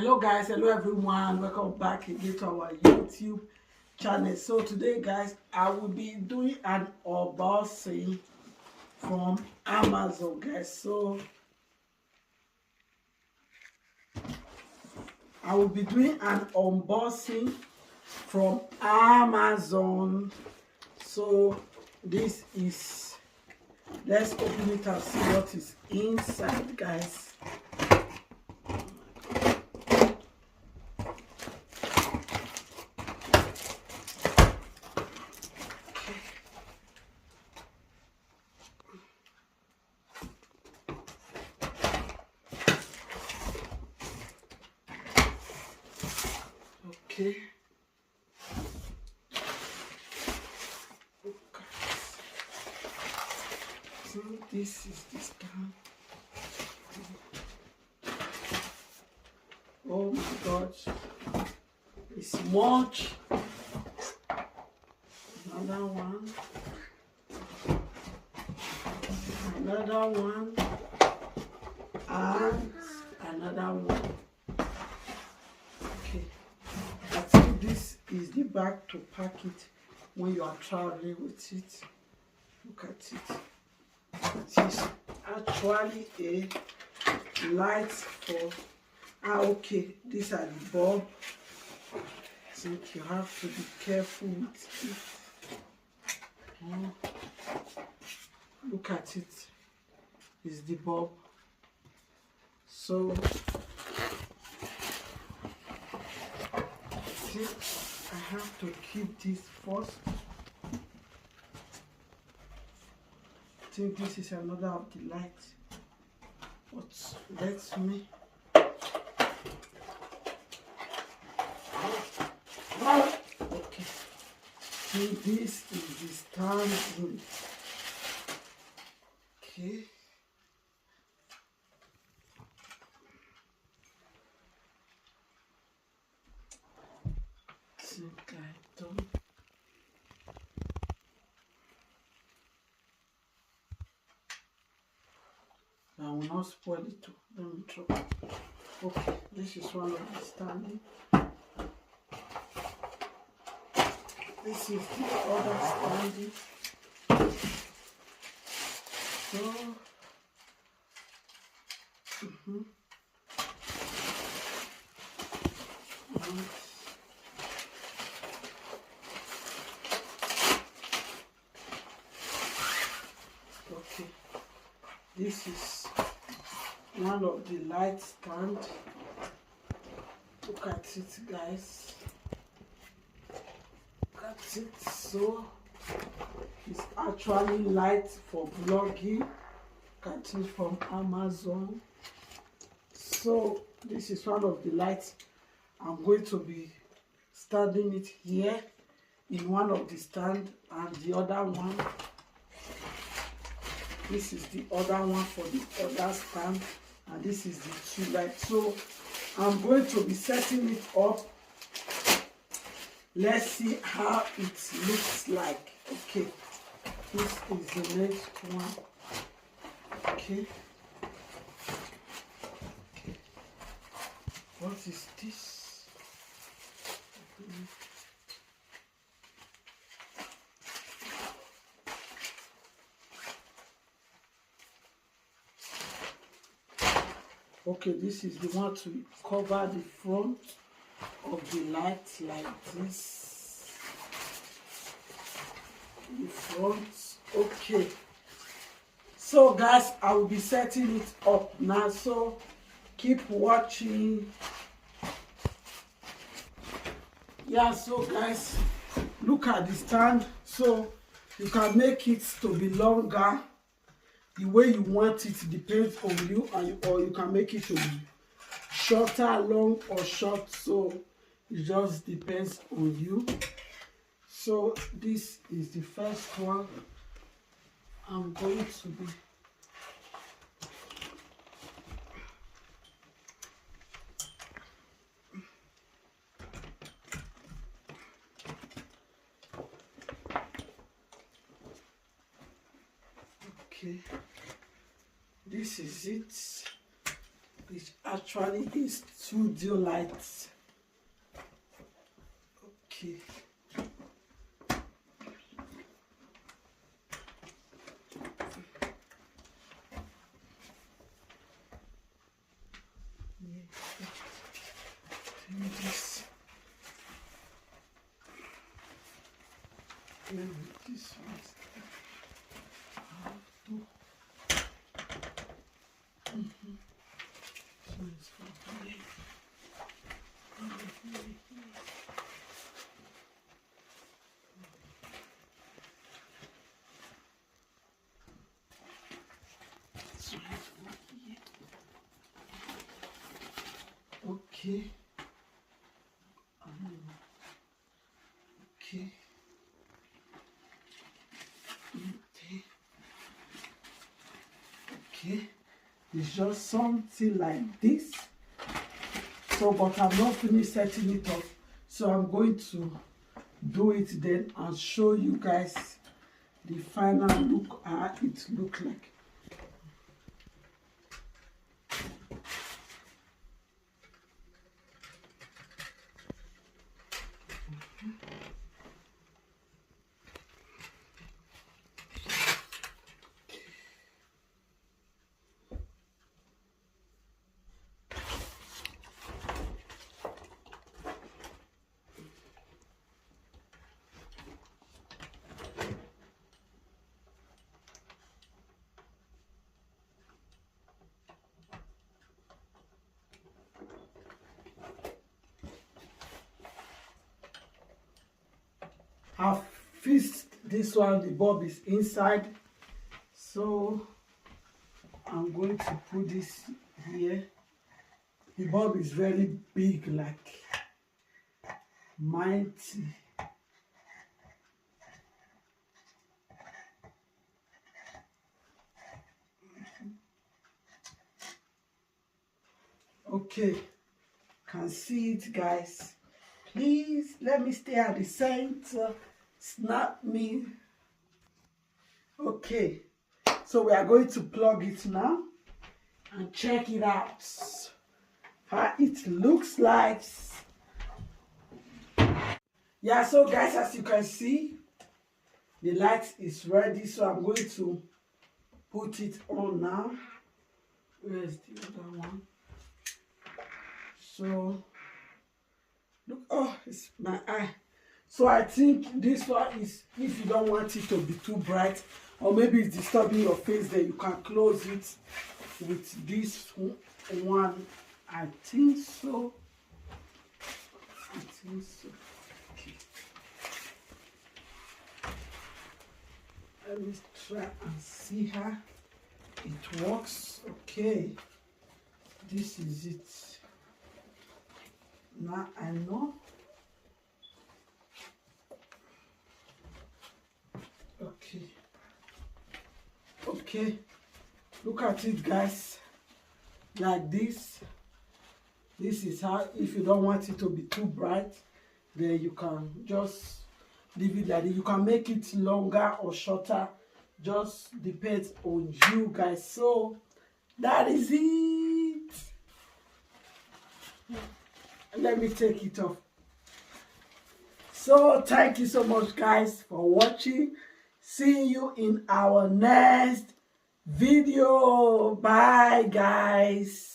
Hello guys, hello everyone, welcome back again to our YouTube channel. So today guys, I will be doing an unboxing from Amazon guys. So I will be doing an unboxing from Amazon. So this is, let's open it and see what is inside guys. Okay. So this is the stand. Oh my gosh, it's much. Another one. Another one. And another one. Okay. I think this is the bag to pack it when you are traveling with it. Look at it. It is actually a light for okay, these are the bulb. I think you have to be careful with it. Oh, look at it. It's the bulb. So see, I have to keep this first. I think this is another of the lights. But let me. Okay. So this is the stand. Okay. Think I don't. I will not spoil it too. Let me try. Okay, this is one of the standing. This is the other standing. So, okay, this is one of the light stand. Look at it guys. Look at it. So it's actually light for vlogging. Look at it from Amazon. So this is one of the lights. I'm going to be standing it here in one of the stand, and the other one, this is the other one for the other stand, and this is the two lights. So I'm going to be setting it up. Let's see how it looks like. Okay, this is the next one. Okay. Okay. What is this? Okay, this is the one to cover the front of the light like this. The front. Okay. So guys, I will be setting it up now. So keep watching. Yeah, so guys, look at the stand. So you can make it to be longer. The way you want it depends on you, or you can make it to be shorter, long or short. So it just depends on you. So this is the first one. I'm going to be okay. This is it. which actually is studio lights. Okay. This. This one. Okay. Okay. Okay. It's just something like this. So, but I'm not finished setting it up. So I'm going to do it then and show you guys the final look, how it looks like. I've fixed this one, the bulb is inside, so I'm going to put this here. The bulb is very big, like mighty. Okay, can see it, guys. Please let me stay at the center. Snap me. Okay, so we are going to plug it now and check it out. How it looks like. Yeah, so guys, as you can see, the light is ready. So I'm going to put it on now. Where's the other one? So look, oh, it's my eye. So I think this one is, if you don't want it to be too bright, or maybe it's disturbing your face, then you can close it with this one. I think so. I think so. Okay. Let me try and see how it works. Okay. This is it. Now I know. Okay. Okay. Look at it, guys. Like this. This is how, if you don't want it to be too bright, then you can just leave it like this. You can make it longer or shorter. Just depends on you guys. So that is it. Let me take it off. So thank you so much, guys, for watching. See you in our next video. Bye, guys.